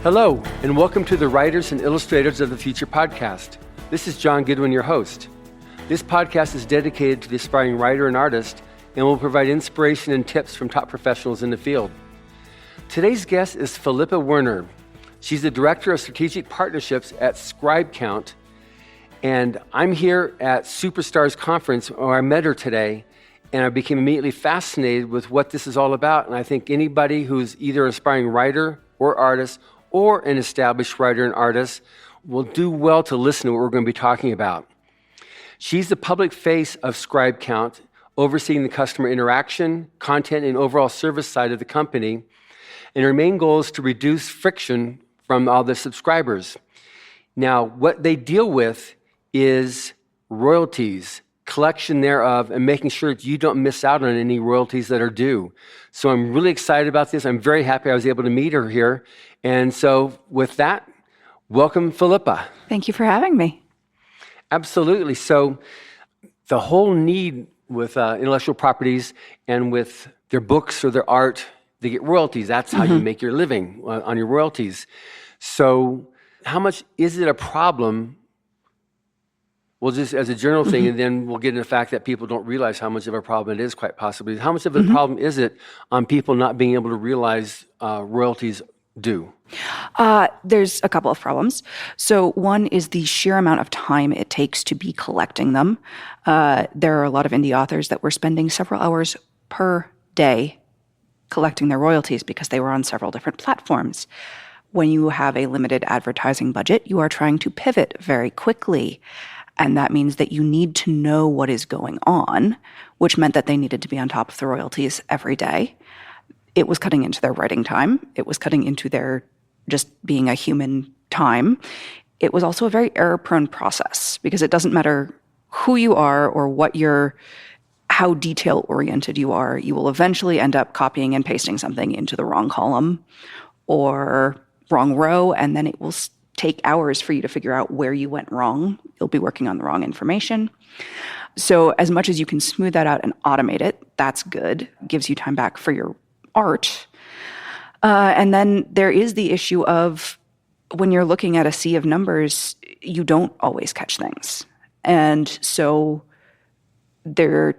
Hello, and welcome to the Writers and Illustrators of the Future podcast. This is John Goodwin, your host. This podcast is dedicated to the aspiring writer and artist and will provide inspiration and tips from top professionals in the field. Today's guest is Philippa Werner. She's the Director of Strategic Partnerships at ScribeCount, and I'm here at Superstars Conference, where I met her today, and I became immediately fascinated with what this is all about. And I think anybody who's either an aspiring writer or artist or an established writer and artist will do well to listen to what we're going to be talking about. She's the public face of ScribeCount, overseeing the customer interaction, content, and overall service side of the company. And her main goal is to reduce friction from all the subscribers. Now, what they deal with is royalties, collection thereof, and making sure that you don't miss out on any royalties that are due. So I'm really excited about this. I'm very happy I was able to meet her here. And so with that, welcome, Philippa. Thank you for having me. Absolutely. So the whole need with intellectual properties and with their books or their art, they get royalties. That's how you make your living, on your royalties. So how much is it a problem? Well, just as a general thing, and then we'll get into the fact that people don't realize how much of a problem it is, quite possibly. How much of a problem is it on people not being able to realize royalties due? There's a couple of problems. So one is the sheer amount of time it takes to be collecting them. There are a lot of indie authors that were spending several hours per day collecting their royalties because they were on several different platforms. When you have a limited advertising budget, you are trying to pivot very quickly. And that means that you need to know what is going on, which meant that they needed to be on top of the royalties every day. It was cutting into their writing time. It was cutting into their just being a human time. It was also a very error-prone process because it doesn't matter who you are or how detail-oriented you are. You will eventually end up copying and pasting something into the wrong column or wrong row, and then it will take hours for you to figure out where you went wrong. You'll be working on the wrong information. So as much as you can smooth that out and automate it, that's good. It gives you time back for your art. And then there is the issue of when you're looking at a sea of numbers, you don't always catch things. And so there are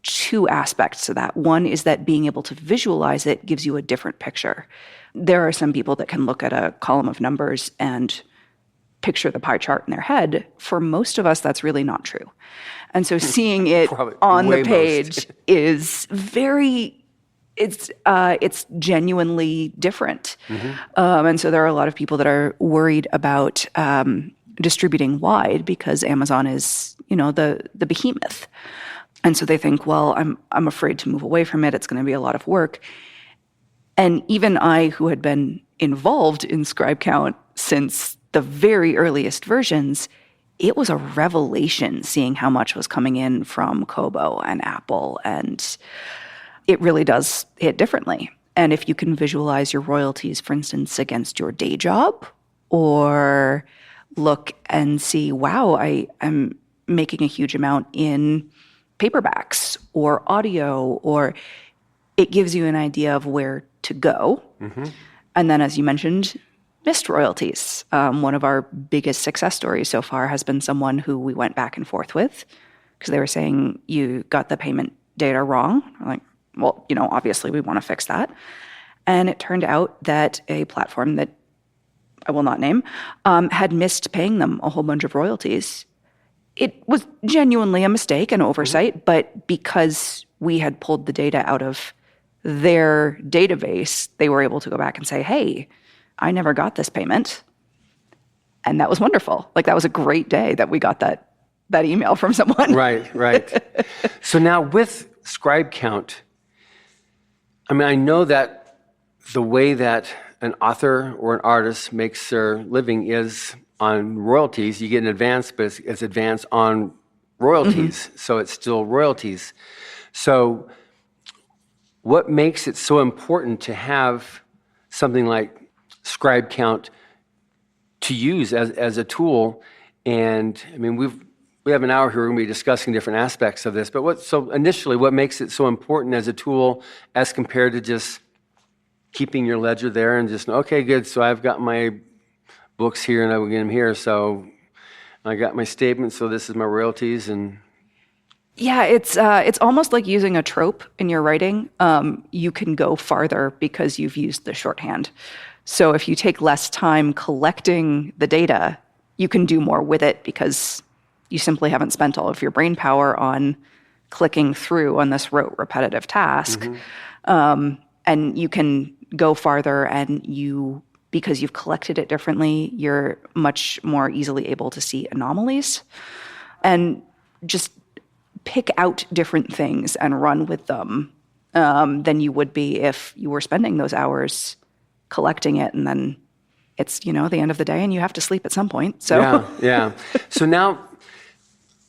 two aspects to that. One is that being able to visualize it gives you a different picture. There are some people that can look at a column of numbers and picture the pie chart in their head. For most of us, that's really not true. And so seeing it on the page is it's genuinely different. And so there are a lot of people that are worried about distributing wide because Amazon is, the behemoth. And so they think, well, I'm afraid to move away from it. It's going to be a lot of work. And even I, who had been involved in ScribeCount since the very earliest versions, it was a revelation seeing how much was coming in from Kobo and Apple. And it really does hit differently. And if you can visualize your royalties, for instance, against your day job, or look and see, wow, I am making a huge amount in paperbacks or audio, or it gives you an idea of where to go. And then, as you mentioned, missed royalties. One of our biggest success stories so far has been someone who we went back and forth with because they were saying, you got the payment data wrong. I'm like, well, obviously we want to fix that. And it turned out that a platform that I will not name had missed paying them a whole bunch of royalties. It was genuinely a mistake, an oversight, but because we had pulled the data out of their database, they were able to go back and say, hey, I never got this payment. And that was wonderful. Like, that was a great day that we got that email from someone. Right. So now with ScribeCount, I know that the way that an author or an artist makes their living is on royalties. You get an advance, but it's advance on royalties. So it's still royalties. So what makes it so important to have something like ScribeCount to use as a tool? And we have an hour here, we're going to be discussing different aspects of this, but initially, what makes it so important as a tool as compared to just keeping your ledger there and just, okay, good. So I've got my books here and I will get them here. So I got my statement. So this is my royalties. And Yeah, it's almost like using a trope in your writing. You can go farther because you've used the shorthand. So if you take less time collecting the data, you can do more with it because you simply haven't spent all of your brain power on clicking through on this rote repetitive task. And you can go farther, and because you've collected it differently, you're much more easily able to see anomalies and just pick out different things and run with them than you would be if you were spending those hours collecting it, and then it's, the end of the day and you have to sleep at some point. So yeah. So now,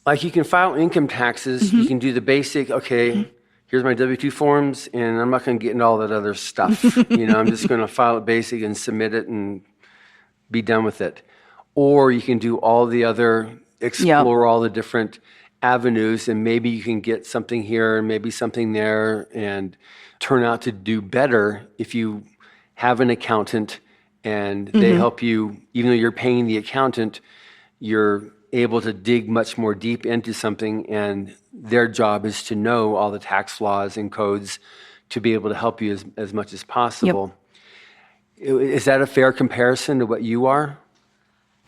like, you can file income taxes, you can do the basic, okay, here's my W-2 forms, and I'm not going to get into all that other stuff. I'm just going to file it basic and submit it and be done with it. Or you can do all the other, explore all the different avenues, and maybe you can get something here and maybe something there and turn out to do better if you have an accountant and they help you. Even though you're paying the accountant, you're able to dig much more deep into something, and their job is to know all the tax laws and codes to be able to help you as much as possible. Is that a fair comparison to what you are?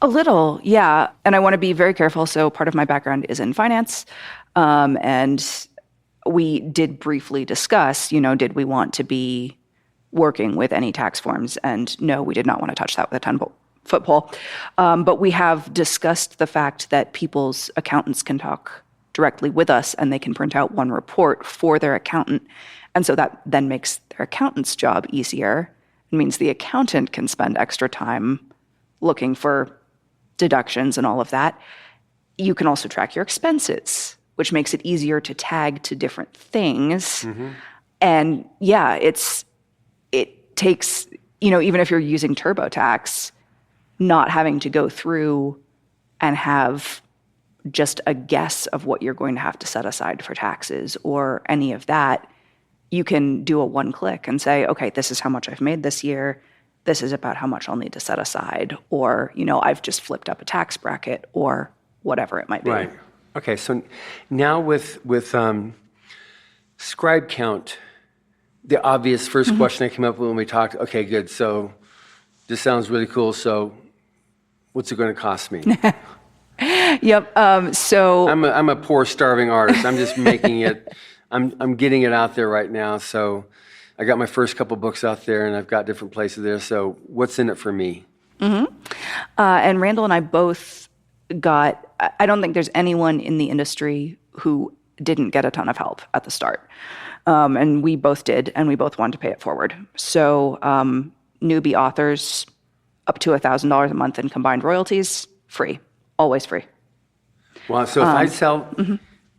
A little, yeah. And I want to be very careful. So part of my background is in finance. And we did briefly discuss, did we want to be working with any tax forms? And no, we did not want to touch that with a 10-foot pole. But we have discussed the fact that people's accountants can talk directly with us, and they can print out one report for their accountant. And so that then makes their accountant's job easier. It means the accountant can spend extra time looking for deductions and all of that. You can also track your expenses, which makes it easier to tag to different things. And yeah, it takes, even if you're using TurboTax, not having to go through and have just a guess of what you're going to have to set aside for taxes or any of that. You can do a one click and say, okay, this is how much I've made this year. This is about how much I'll need to set aside. Or, I've just flipped up a tax bracket, or whatever it might be. Right. Okay, so now with scribe count, the obvious first question that came up when we talked, okay, good, so this sounds really cool, so what's it going to cost me? Yep. So I'm a poor, starving artist. I'm just making it. I'm getting it out there right now. So I got my first couple books out there, and I've got different places there. So what's in it for me? And Randall and I both got. I don't think there's anyone in the industry who didn't get a ton of help at the start, and we both did, and we both wanted to pay it forward. So newbie authors, up to $1,000 a month in combined royalties, free. Always free. Wow. So if I sell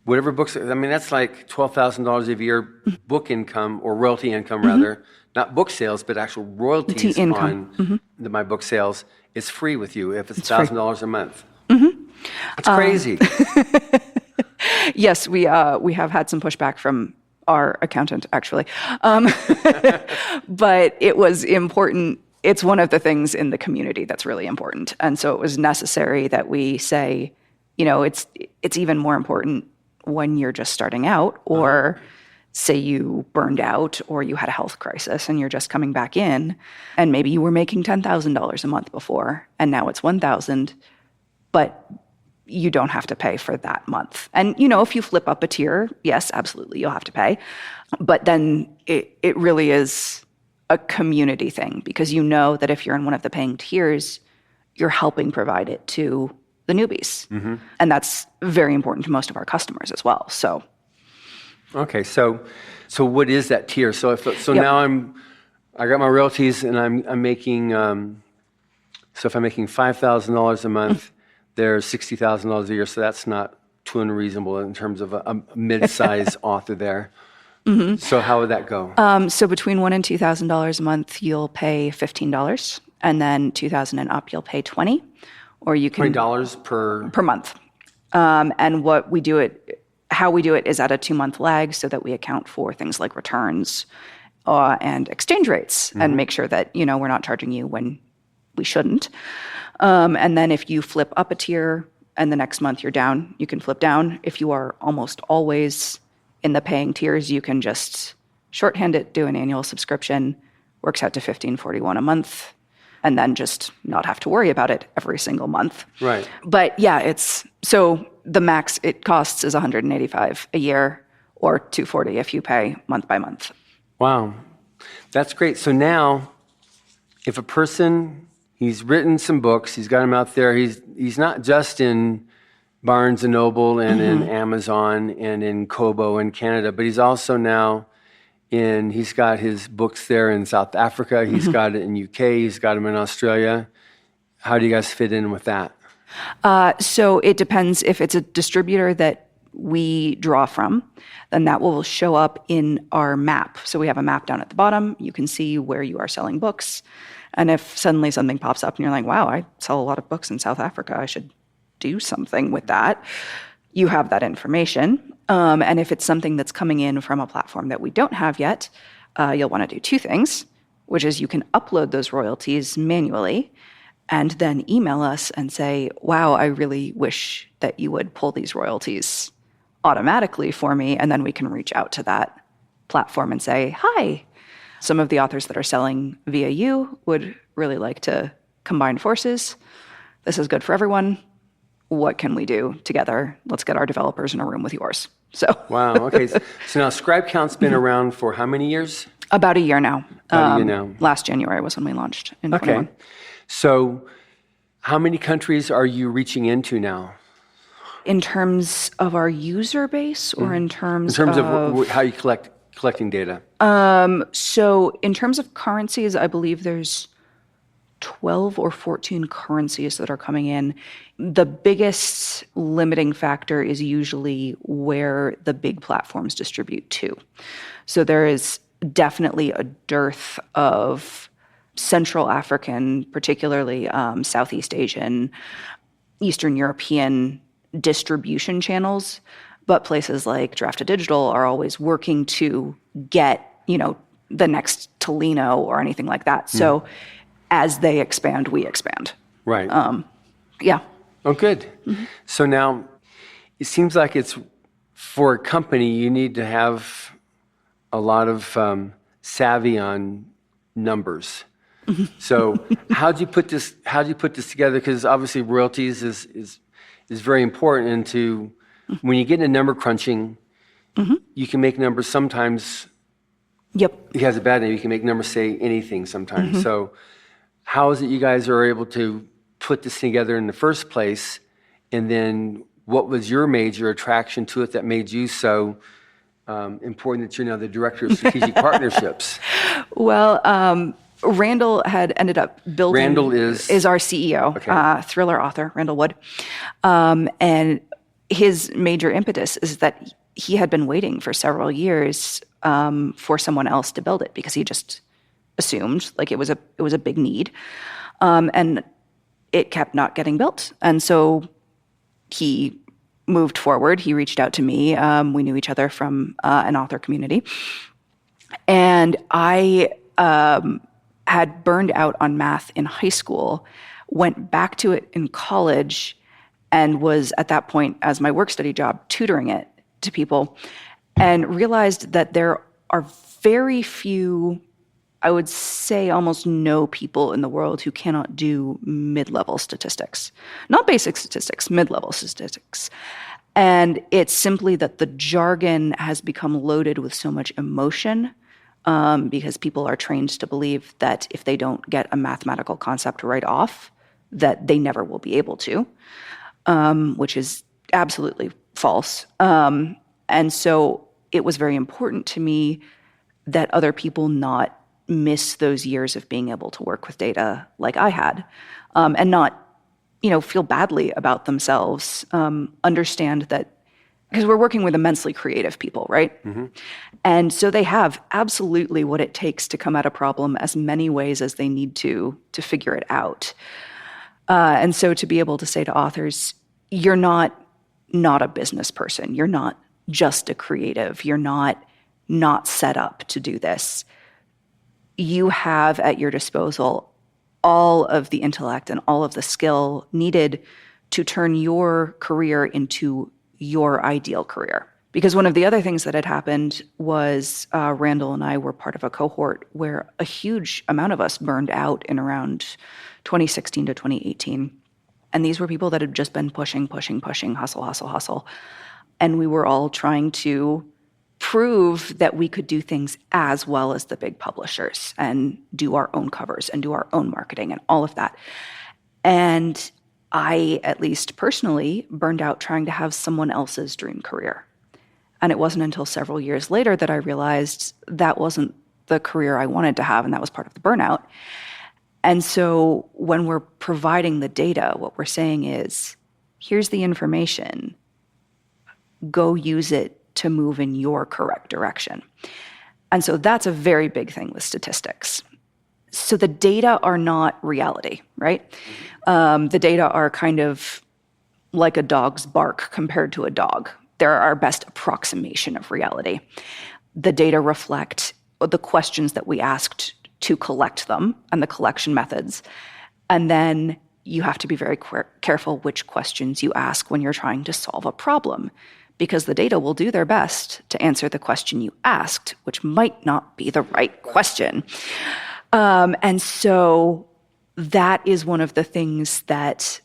whatever books, that's like $12,000 a year book income, or royalty income rather, not book sales, but actual royalties on my book sales. It's free with you if it's $1,000 a month. That's crazy. Yes, we have had some pushback from our accountant, actually. But it was important. It's one of the things in the community that's really important. And so it was necessary that we say, it's even more important when you're just starting out, or say you burned out, or you had a health crisis and you're just coming back in, and maybe you were making $10,000 a month before, and now it's $1,000, but you don't have to pay for that month. And, if you flip up a tier, yes, absolutely, you'll have to pay. But then it really is a community thing, because that if you're in one of the paying tiers, you're helping provide it to the newbies. And that's very important to most of our customers as well. So, okay, so what is that tier? So now I got my royalties, and I'm making. So if I'm making $5,000 a month, there's $60,000 a year. So that's not too unreasonable in terms of a mid-size author there. So how would that go? So between $1,000 and $2,000 a month, you'll pay $15, and then $2,000 and up, you'll pay $20, or you can $20 per month. And how we do it is at a 2-month lag, so that we account for things like returns, and exchange rates and make sure that, we're not charging you when we shouldn't. And then if you flip up a tier and the next month you're down, you can flip down. If you are almost always in the paying tiers, you can just shorthand it, do an annual subscription, works out to $15.41 a month, and then just not have to worry about it every single month. Right. But yeah, so the max it costs is $185 a year or $240 if you pay month by month. Wow. That's great. So now, if a person, he's written some books, he's got them out there, he's not just in Barnes & Noble and in Amazon and in Kobo in Canada, but he's also now he's got his books there in South Africa, he's got it in UK, he's got them in Australia. How do you guys fit in with that? So it depends. If it's a distributor that we draw from, then that will show up in our map. So we have a map down at the bottom. You can see where you are selling books. And if suddenly something pops up and you're like, wow, I sell a lot of books in South Africa, I should do something with that, you have that information. And if it's something that's coming in from a platform that we don't have yet, you'll want to do two things, which is you can upload those royalties manually and then email us and say, wow, I really wish that you would pull these royalties automatically for me. And then we can reach out to that platform and say, hi, some of the authors that are selling via you would really like to combine forces. This is good for everyone. What can we do together? Let's get our developers in a room with yours. So wow. Okay. So now ScribeCount's been around for how many years? About a year now. About a year now. Last January was when we launched in 21. Okay. So how many countries are you reaching into now? In terms of our user base or in terms of how you collecting data? So in terms of currencies, I believe there's 12 or 14 currencies that are coming in. The biggest limiting factor is usually where the big platforms distribute to. So there is definitely a dearth of Central African, particularly Southeast Asian, Eastern European distribution channels, but places like Draft2Digital are always working to get, the next Tolino or anything like that. So as they expand, we expand. Right. Yeah. Oh, good. So now it seems like it's for a company, you need to have a lot of savvy on numbers. So how'd you put this together? Because obviously royalties is very important into when you get into number crunching, you can make numbers sometimes. Yep. It has a bad name. You can make numbers say anything sometimes. So how is it you guys are able to put this together in the first place? And then what was your major attraction to it that made you so important that you're now the director of strategic partnerships? Well, Randall had ended up building. Randall is our CEO, thriller author, Randall Wood. And his major impetus is that he had been waiting for several years for someone else to build it because he just assumed like it was a big need, and it kept not getting built. And so he moved forward. He reached out to me. We knew each other from an author community, and I had burned out on math in high school, went back to it in college, and was at that point, as my work-study job, tutoring it to people, and realized that there are very few, I would say almost no people in the world who cannot do mid-level statistics. Not basic statistics, mid-level statistics. And it's simply that the jargon has become loaded with so much emotion because people are trained to believe that if they don't get a mathematical concept right off, that they never will be able to, which is absolutely false. And so it was very important to me that other people not miss those years of being able to work with data like I had, and not, feel badly about themselves, understand that, because we're working with immensely creative people, right? And so they have absolutely what it takes to come at a problem as many ways as they need to figure it out. And so to be able to say to authors, you're not a business person. You're not just a creative. You're not set up to do this. you have at your disposal all of the intellect and all of the skill needed to turn your career into your ideal career. Because one of the other things that had happened was Randall and I were part of a cohort where a huge amount of us burned out in around 2016 to 2018. And these were people that had just been pushing, hustle. And we were all trying to prove that we could do things as well as the big publishers and do our own covers and do our own marketing and all of that. And I, at least personally, burned out trying to have someone else's dream career. And it wasn't until several years later that I realized that wasn't the career I wanted to have, and that was part of the burnout. And so when we're providing the data, what we're saying is, here's the information. Go use it to move in your correct direction. And so that's a very big thing with statistics. So the data are not reality, right? The data are kind of like a dog's bark compared to a dog. They're our best approximation of reality. The data reflect the questions that we asked to collect them and the collection methods. And then you have to be very careful which questions you ask when you're trying to solve a problem, because the data will do their best to answer the question you asked, which might not be the right question. And so that is one of the things that,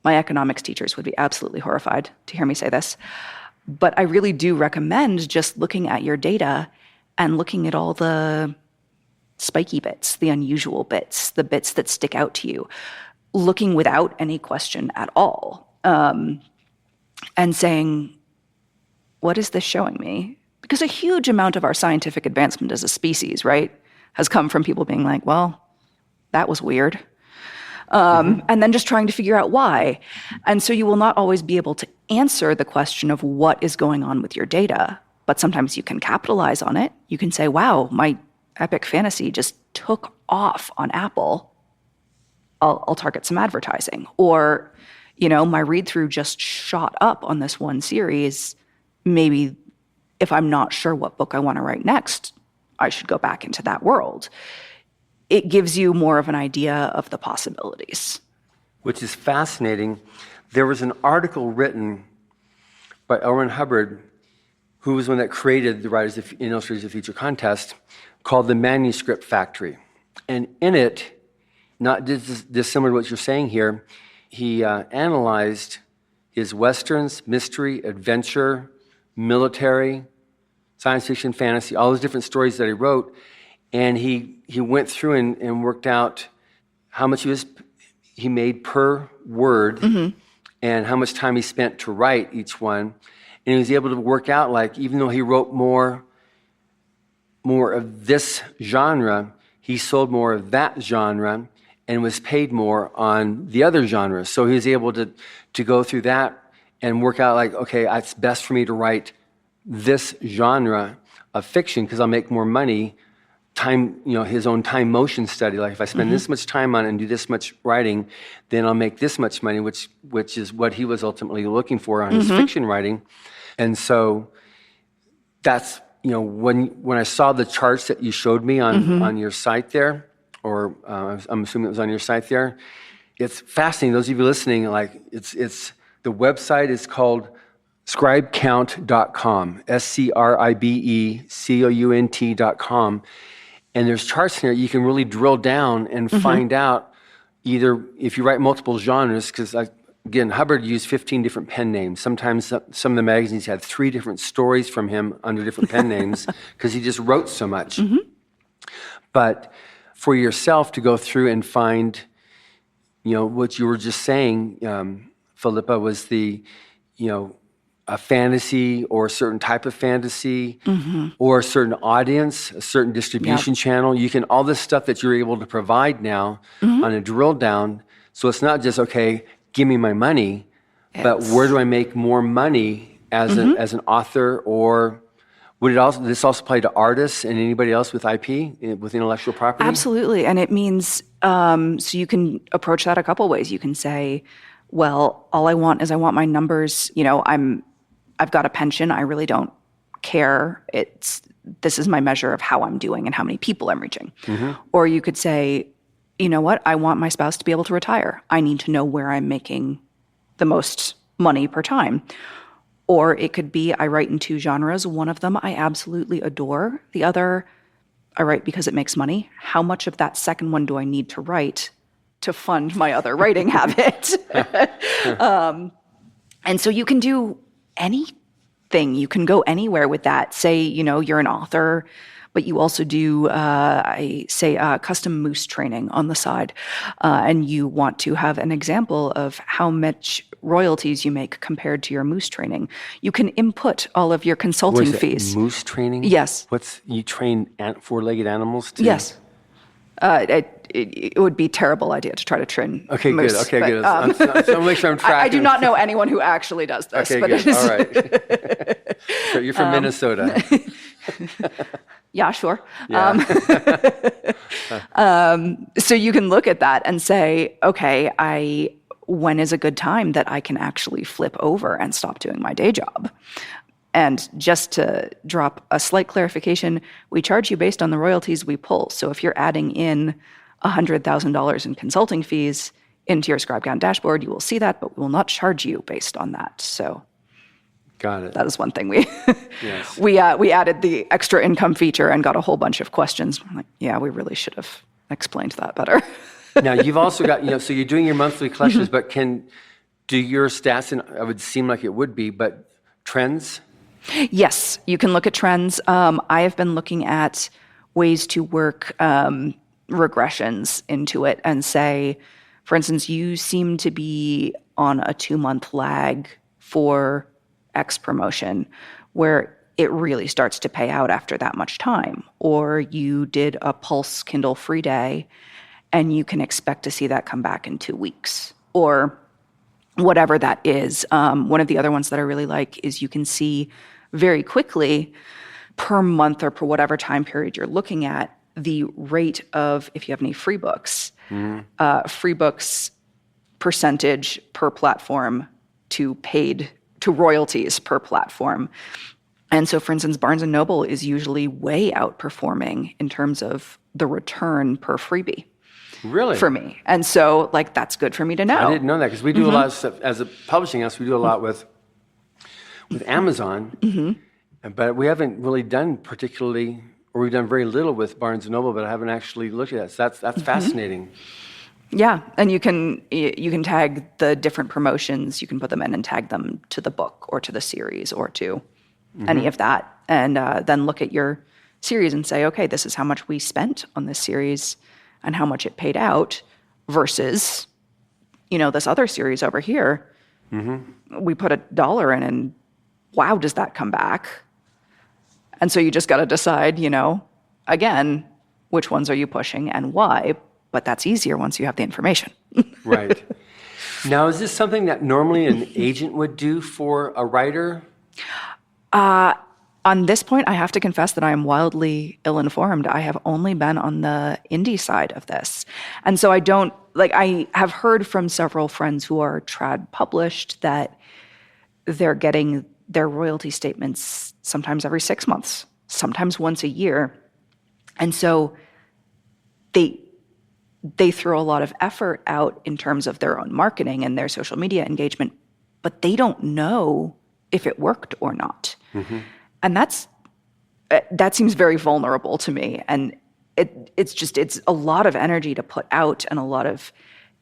my economics teachers would be absolutely horrified to hear me say this, but I really do recommend just looking at your data and looking at all the spiky bits, the unusual bits, the bits that stick out to you, looking without any question at all, and saying, what is this showing me? Because a huge amount of our scientific advancement as a species, right, has come from people being like, well, that was weird. And then just trying to figure out why. And so you will not always be able to answer the question of what is going on with your data, but sometimes you can capitalize on it. You can say, wow, my epic fantasy just took off on Apple. I'll target some advertising. Or, my read-through just shot up on this one series. Maybe if I'm not sure what book I want to write next, I should go back into that world. It gives you more of an idea of the possibilities. Which is fascinating. There was an article written by L. Ron Hubbard, who was one that created the Writers in Illustrators of the Future contest, called The Manuscript Factory. And in it, not dissimilar to what you're saying here, he analyzed his westerns, mystery, adventure, military, science fiction, fantasy, all those different stories that he wrote. And he went through and worked out how much he made per word and how much time he spent to write each one. And he was able to work out, like, even though he wrote more of this genre, he sold more of that genre and was paid more on the other genres. So he was able to go through that and work out, like, okay, it's best for me to write this genre of fiction because I'll make more money. His own time motion study. Like, if I spend this much time on it and do this much writing, then I'll make this much money, which is what he was ultimately looking for on his fiction writing. And so that's, when I saw the charts that you showed me on your site there, or I'm assuming it was on your site there, it's fascinating. Those of you listening, like, it's the website is called scribecount.com, scribecount.com. And there's charts in there you can really drill down and find out either if you write multiple genres, because again, Hubbard used 15 different pen names. Sometimes some of the magazines had 3 different stories from him under different pen names because he just wrote so much. But for yourself to go through and find, what you were just saying, Philippa, was a fantasy or a certain type of fantasy or a certain audience, a certain distribution channel. You can, all this stuff that you're able to provide now on a drill down. So it's not just, okay, give me my money, but where do I make more money as an author? Or would this also apply to artists and anybody else with IP, with intellectual property? Absolutely. And it means, so you can approach that a couple ways. You can say, well, all I want is my numbers, I've got a pension. I really don't care. this is my measure of how I'm doing and how many people I'm reaching. Or you could say, you know what, I want my spouse to be able to retire. I need to know where I'm making the most money per time. Or it could be, I write in 2 genres. One of them I absolutely adore. The other, I write because it makes money. How much of that second one do I need to write to fund my other writing habit? And so you can do anything. You can go anywhere with that. Say, you're an author, but you also do, custom moose training on the side. And you want to have an example of how much royalties you make compared to your moose training. You can input all of your consulting fees. Moose training? Yes. You train 4-legged animals too? Yes. It would be a terrible idea to try to train moose. Okay, good. So make sure I'm tracking. I do not know anyone who actually does this. Okay, but good. All right. So you're from Minnesota. Yeah, sure. Yeah. So you can look at that and say, okay, when is a good time that I can actually flip over and stop doing my day job? And just to drop a slight clarification, we charge you based on the royalties we pull. So if you're adding in $100,000 in consulting fees into your ScribeCount dashboard, you will see that, but we will not charge you based on that. So got it. that is one thing we yes. we added the extra income feature and got a whole bunch of questions. I'm like, yeah, we really should have explained that better. Now you've also got, so you're doing your monthly collections, but do your stats, and it would seem like it would be, but trends? Yes, you can look at trends. I have been looking at ways to work regressions into it and say, for instance, you seem to be on a 2-month lag for X promotion where it really starts to pay out after that much time. Or you did a Pulse Kindle free day and you can expect to see that come back in 2 weeks. Or whatever that is. One of the other ones that I really like is you can see very quickly per month or per whatever time period you're looking at the rate of, if you have any free books, free books percentage per platform to royalties per platform. And so, for instance, Barnes & Noble is usually way outperforming in terms of the return per freebie. Really? For me. And so, that's good for me to know. I didn't know that because we do a lot of stuff as a publishing house. We do a lot with Amazon, but we haven't really done particularly, or we've done very little with Barnes & Noble, but I haven't actually looked at that. So that's fascinating. Yeah, and you can tag the different promotions. You can put them in and tag them to the book or to the series or to any of that, and then look at your series and say, okay, this is how much we spent on this series and how much it paid out versus, this other series over here. We put $1 in and wow, does that come back? And so you just got to decide, again, which ones are you pushing and why? But that's easier once you have the information. Right. Now, is this something that normally an agent would do for a writer? On this point, I have to confess that I am wildly ill-informed. I have only been on the indie side of this. And so I have heard from several friends who are trad published that they're getting their royalty statements sometimes every 6 months, sometimes once a year. And so they throw a lot of effort out in terms of their own marketing and their social media engagement, but they don't know if it worked or not. And that seems very vulnerable to me. And it's a lot of energy to put out and a lot of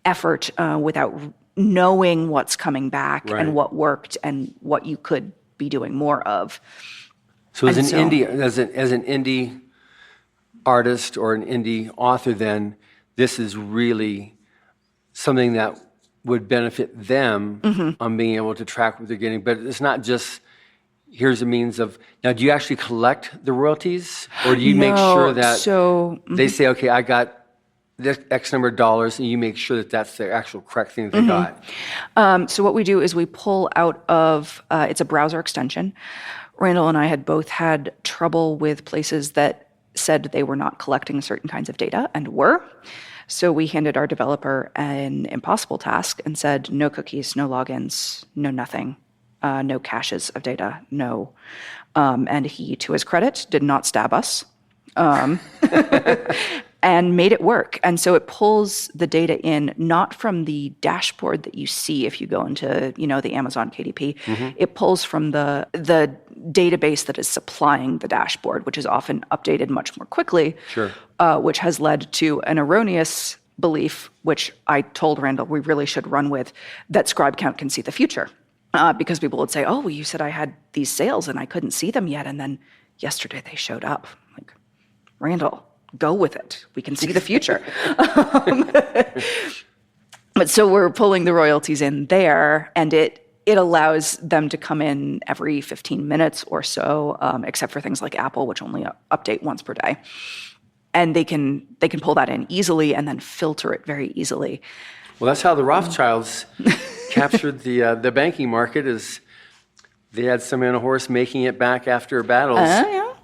effort without knowing what's coming back and what worked and what you could be doing more of. So as an indie artist or an indie author, then this is really something that would benefit them on being able to track what they're getting. But it's not just here's a means of, now do you actually collect the royalties, or do you make sure that they say, okay, I got this X number of dollars, and you make sure that that's the actual correct thing that they got? So what we do is we pull out of, it's a browser extension. Randall and I had both had trouble with places that said they were not collecting certain kinds of data and were. So we handed our developer an impossible task and said, no cookies, no logins, no nothing. no caches of data, no. And he, to his credit, did not stab us. And made it work. And so it pulls the data in not from the dashboard that you see if you go into, the Amazon KDP. It pulls from the database that is supplying the dashboard, which is often updated much more quickly, which has led to an erroneous belief, which I told Randall we really should run with, that scribe count can see the future. Because people would say, oh, well, you said I had these sales and I couldn't see them yet. And then yesterday they showed up. Like, Randall, go with it. We can see the future. But so we're pulling the royalties in there, and it allows them to come in every 15 minutes or so, except for things like Apple, which only update once per day. And they can pull that in easily and then filter it very easily. Well, that's how the Rothschilds captured the banking market. Is they had somebody on a horse making it back after battles.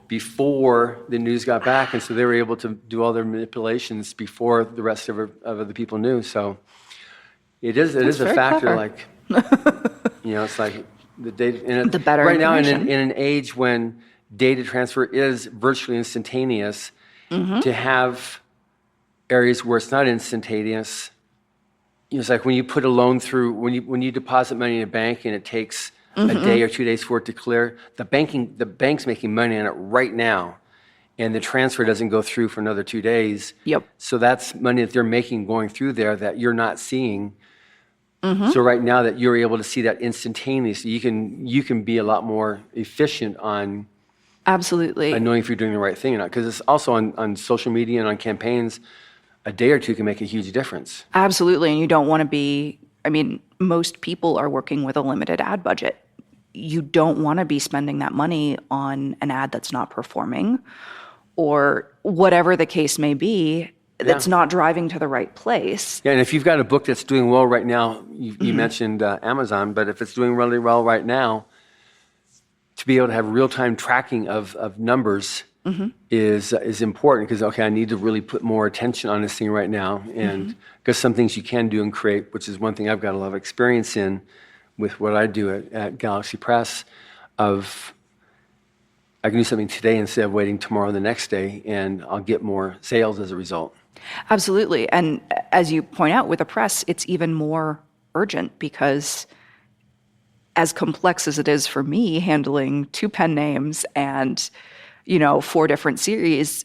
Before the news got back, and so they were able to do all their manipulations before the rest of the people knew. So it is a factor. Clever. Like it's like the data. The better right now, in information. an age when data transfer is virtually instantaneous, to have areas where it's not instantaneous. It's like when you put a loan through, when you deposit money in a bank and it takes a day or 2 days for it to clear. The bank's making money on it right now, and the transfer doesn't go through for another 2 days. Yep. So that's money that they're making going through there that you're not seeing. So right now that you're able to see that instantaneously, you can be a lot more efficient on Absolutely. knowing if you're doing the right thing or not. Because it's also on social media and on campaigns, a day or two can make a huge difference. Absolutely. And you don't want to be, most people are working with a limited ad budget. You don't want to be spending that money on an ad that's not performing, or whatever the case may be, that's not driving to the right place. Yeah, and if you've got a book that's doing well right now, you mentioned Amazon, but if it's doing really well right now, to be able to have real-time tracking of numbers is important, because, okay, I need to really put more attention on this thing right now, and because some things you can do and create, which is one thing I've got a lot of experience in, with what I do at Galaxy Press, of I can do something today instead of waiting tomorrow or the next day, and I'll get more sales as a result. Absolutely. And as you point out, with a press, it's even more urgent, because as complex as it is for me handling 2 pen names and, 4 different series,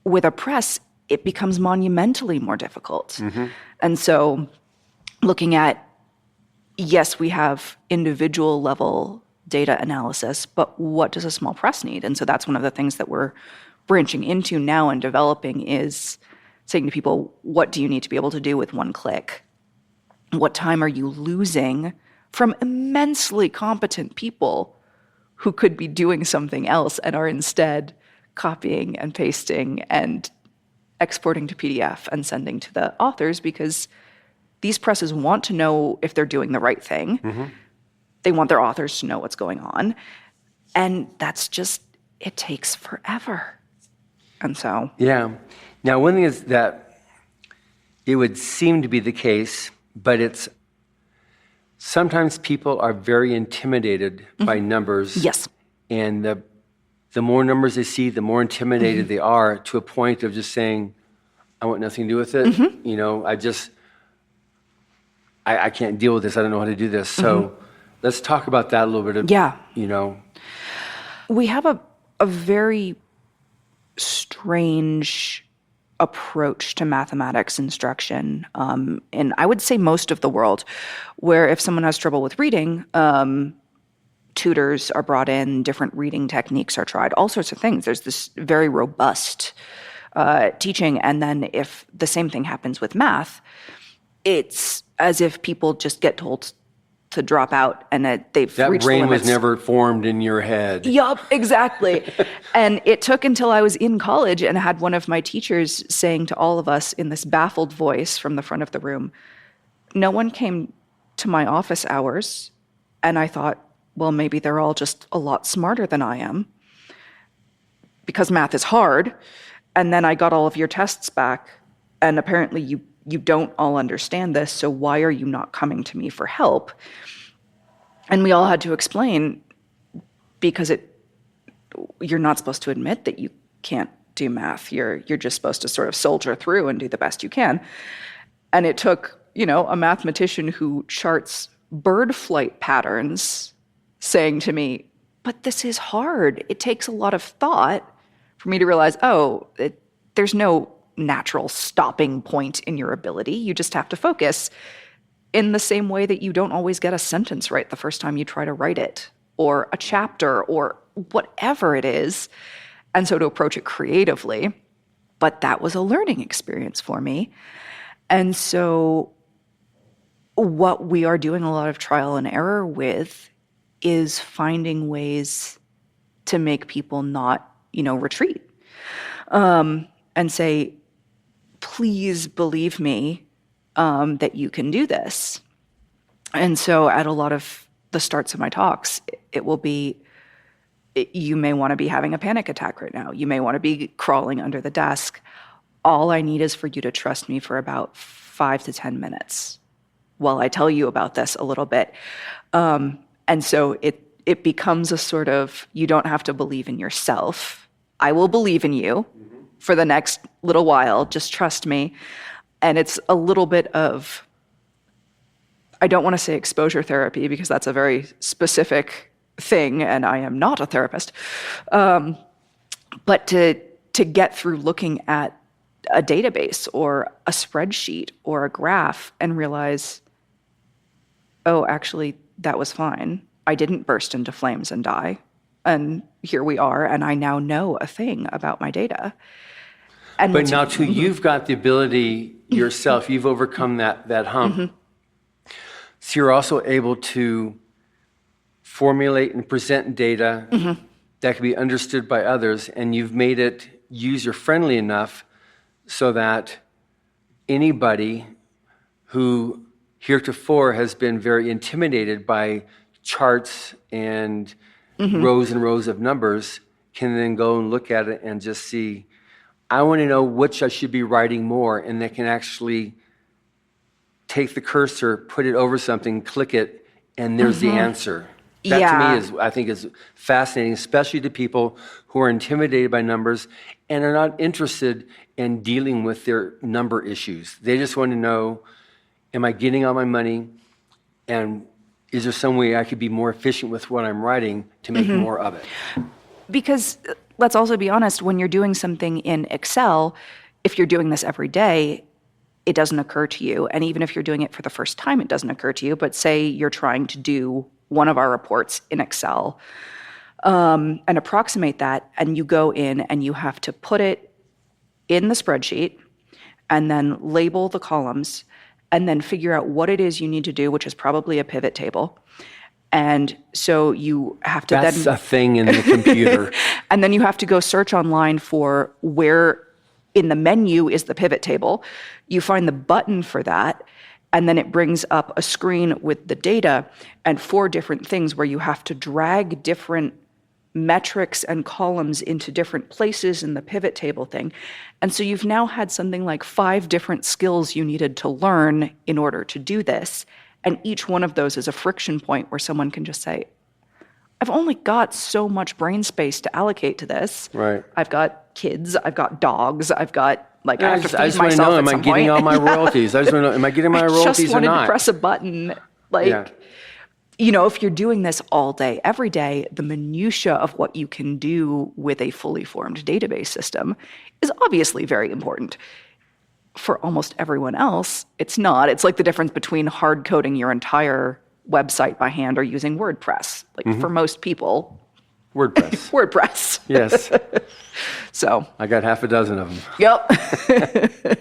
with a press, it becomes monumentally more difficult. And so looking at, yes, we have individual level data analysis, but what does a small press need? And so that's one of the things that we're branching into now and developing, is saying to people, what do you need to be able to do with one click? What time are you losing from immensely competent people who could be doing something else and are instead copying and pasting and exporting to PDF and sending to the authors? Because these presses want to know if they're doing the right thing. They want their authors to know what's going on. And that's just, it takes forever. And so. Yeah. Now, one thing is that it would seem to be the case, but it's sometimes people are very intimidated by numbers. Yes. And the more numbers they see, the more intimidated they are, to a point of just saying, I want nothing to do with it. I can't deal with this. I don't know how to do this. So let's talk about that a little bit. We have a very strange approach to mathematics instruction in, I would say, most of the world, where if someone has trouble with reading, tutors are brought in, different reading techniques are tried, all sorts of things. There's this very robust teaching. And then if the same thing happens with math, it's as if people just get told to drop out, and they've that reached brain the limits. Was never formed in your head. Yup, exactly. And it took until I was in college and had one of my teachers saying to all of us in this baffled voice from the front of the room, no one came to my office hours. And I thought, well, maybe they're all just a lot smarter than I am, because math is hard. And then I got all of your tests back, and apparently you don't all understand this, so why are you not coming to me for help? And we all had to explain, because you're not supposed to admit that you can't do math. You're just supposed to sort of soldier through and do the best you can. And it took, a mathematician who charts bird flight patterns saying to me, but this is hard. It takes a lot of thought for me to realize, there's no natural stopping point in your ability. You just have to focus, in the same way that you don't always get a sentence right the first time you try to write it, or a chapter, or whatever it is. And so to approach it creatively. But that was a learning experience for me. And so what we are doing a lot of trial and error with is finding ways to make people not, retreat, and say, please believe me, that you can do this. And so at a lot of the starts of my talks, it will be, you may want to be having a panic attack right now. You may want to be crawling under the desk. All I need is for you to trust me for about 5 to 10 minutes while I tell you about this a little bit. And so it becomes a sort of, you don't have to believe in yourself. I will believe in you for the next little while. Just trust me. And it's a little bit of, I don't want to say exposure therapy, because that's a very specific thing, and I am not a therapist. But to get through looking at a database or a spreadsheet or a graph and realize, oh, actually, that was fine. I didn't burst into flames and die. And here we are, and I now know a thing about my data. And but now, too, you've got the ability yourself. You've overcome that hump. Mm-hmm. So you're also able to formulate and present data that can be understood by others, and you've made it user-friendly enough so that anybody who heretofore has been very intimidated by charts and rows and rows of numbers can then go and look at it and just see, I want to know which I should be writing more, and they can actually take the cursor, put it over something, click it, and there's the answer. That to me I think is fascinating, especially to people who are intimidated by numbers and are not interested in dealing with their number issues. They just want to know, am I getting all my money? And is there some way I could be more efficient with what I'm writing to make more of it? Because let's also be honest, when you're doing something in Excel, if you're doing this every day, it doesn't occur to you. And even if you're doing it for the first time, it doesn't occur to you. But say you're trying to do one of our reports in Excel and approximate that, and you go in and you have to put it in the spreadsheet and then label the columns and then figure out what it is you need to do, which is probably a pivot table. And so you have to That's a thing in the computer. And then you have to go search online for where in the menu is the pivot table. You find the button for that, and then it brings up a screen with the data and 4 different things where you have to drag different metrics and columns into different places in the pivot table thing. And so you've now had something like 5 different skills you needed to learn in order to do this. And each one of those is a friction point where someone can just say, I've only got so much brain space to allocate to this. Right. I've got kids, I've got dogs, I've got, I have to feed I just myself want to know, at am I getting point. all my royalties? I just want to know, am I getting my royalties or not? I just wanted to press a button. If you're doing this all day, every day, the minutia of what you can do with a fully formed database system is obviously very important. For almost everyone else, it's not. It's like the difference between hard coding your entire website by hand or using WordPress. For most people, WordPress. Yes. So I got half a dozen of them. Yep.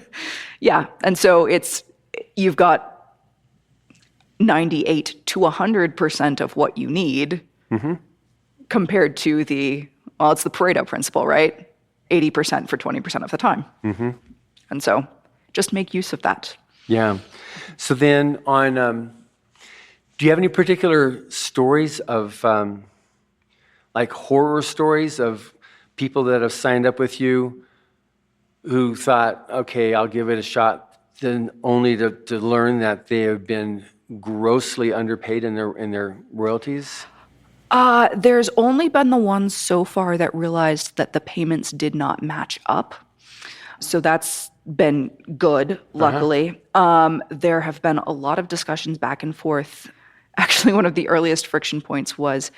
Yeah. And so you've got 98 to 100% of what you need compared to it's the Pareto principle, right? 80% for 20% of the time. And so just make use of that. Yeah. So then do you have any particular stories of like horror stories of people that have signed up with you who thought, okay, I'll give it a shot, then only to learn that they have been grossly underpaid in their royalties? There's only been the ones so far that realized that the payments did not match up. So that's been good, luckily. There have been a lot of discussions back and forth. Actually, one of the earliest friction points was,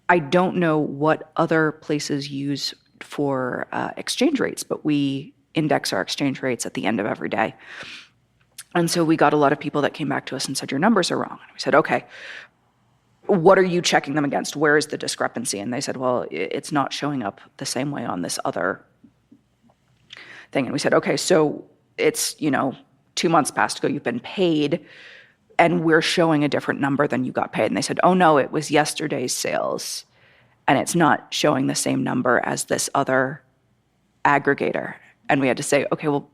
I don't know what other places use for exchange rates, but we index our exchange rates at the end of every day. And so we got a lot of people that came back to us and said, your numbers are wrong. And we said, okay, what are you checking them against? Where is the discrepancy? And they said, well, it's not showing up the same way on this other thing. And we said, okay, so it's, 2 months past ago, you've been paid, and we're showing a different number than you got paid. And they said, oh no, it was yesterday's sales, and it's not showing the same number as this other aggregator. And we had to say, okay, well,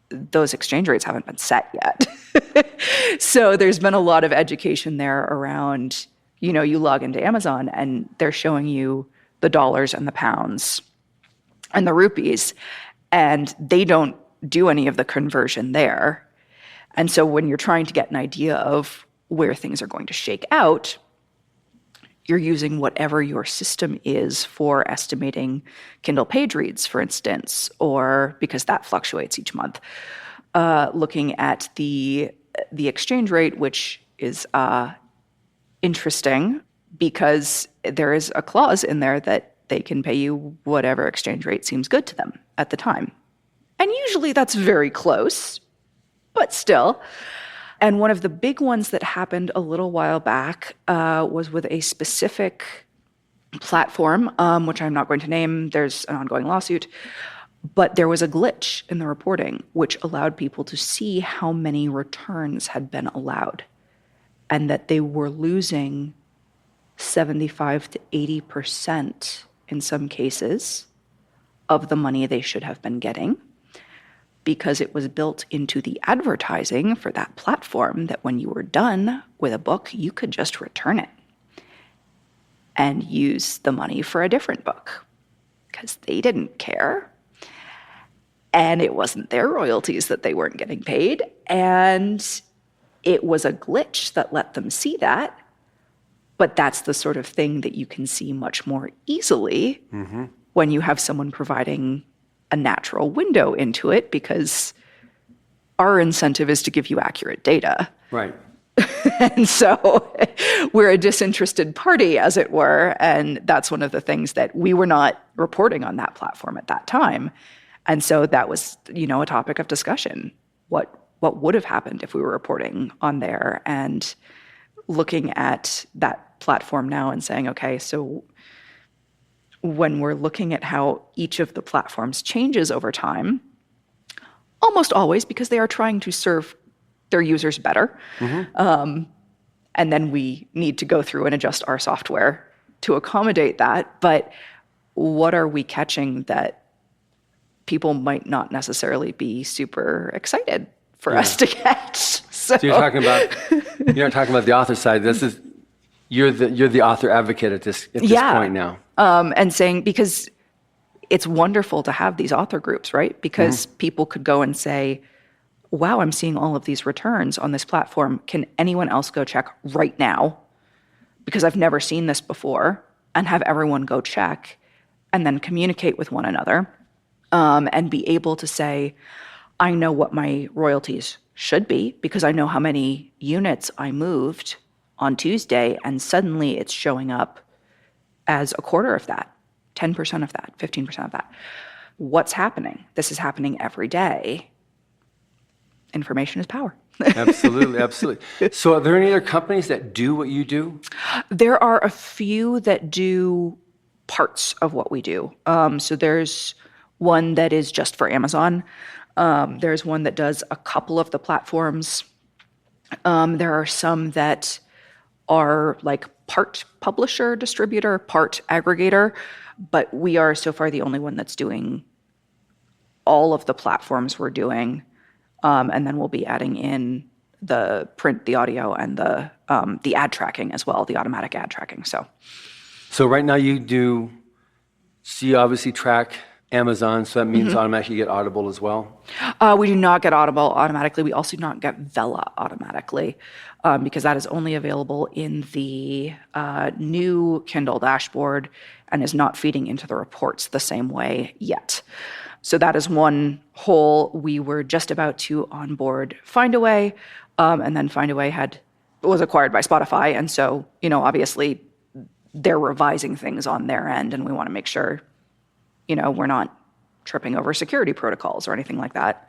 those exchange rates haven't been set yet. So there's been a lot of education there around, you log into Amazon and they're showing you the dollars and the pounds and the rupees, and they don't do any of the conversion there. And so when you're trying to get an idea of where things are going to shake out, you're using whatever your system is for estimating Kindle page reads, for instance, or because that fluctuates each month. Looking at the exchange rate, which is interesting because there is a clause in there that they can pay you whatever exchange rate seems good to them at the time. And usually that's very close, but still. And one of the big ones that happened a little while back was with a specific platform, which I'm not going to name. There's an ongoing lawsuit. But there was a glitch in the reporting, which allowed people to see how many returns had been allowed, and that they were losing 75 to 80% in some cases of the money they should have been getting, because it was built into the advertising for that platform that when you were done with a book, you could just return it and use the money for a different book, because they didn't care. And it wasn't their royalties that they weren't getting paid. And it was a glitch that let them see that. But that's the sort of thing that you can see much more easily when you have someone providing a natural window into it, because our incentive is to give you accurate data. Right. And so we're a disinterested party, as it were. And that's one of the things that we were not reporting on that platform at that time. And so that was, a topic of discussion. What would have happened if we were reporting on there, and looking at that platform now and saying, okay, so when we're looking at how each of the platforms changes over time, almost always because they are trying to serve their users better. And then we need to go through and adjust our software to accommodate that. But what are we catching that people might not necessarily be super excited for us to get? So you're not talking about the author side. You're the author advocate at this point now. And saying, because it's wonderful to have these author groups, right? Because people could go and say, wow, I'm seeing all of these returns on this platform. Can anyone else go check right now? Because I've never seen this before. And have everyone go check and then communicate with one another, and be able to say, I know what my royalties should be because I know how many units I moved on Tuesday, and suddenly it's showing up as a quarter of that, 10% of that, 15% of that. What's happening? This is happening every day. Information is power. Absolutely. So are there any other companies that do what you do? There are a few that do parts of what we do. So there's one that is just for Amazon. There's one that does a couple of the platforms. There are some that are like part publisher, distributor, part aggregator, but we are so far the only one that's doing all of the platforms we're doing. And then we'll be adding in the print, the audio, and the ad tracking as well, the automatic ad tracking. So right now you obviously track Amazon, so that means automatically you get Audible as well? We do not get Audible automatically. We also do not get Vela automatically because that is only available in the new Kindle dashboard and is not feeding into the reports the same way yet. So that is one hole. We were just about to onboard Findaway, and then Findaway was acquired by Spotify, and so obviously they're revising things on their end, and we want to make sure we're not tripping over security protocols or anything like that.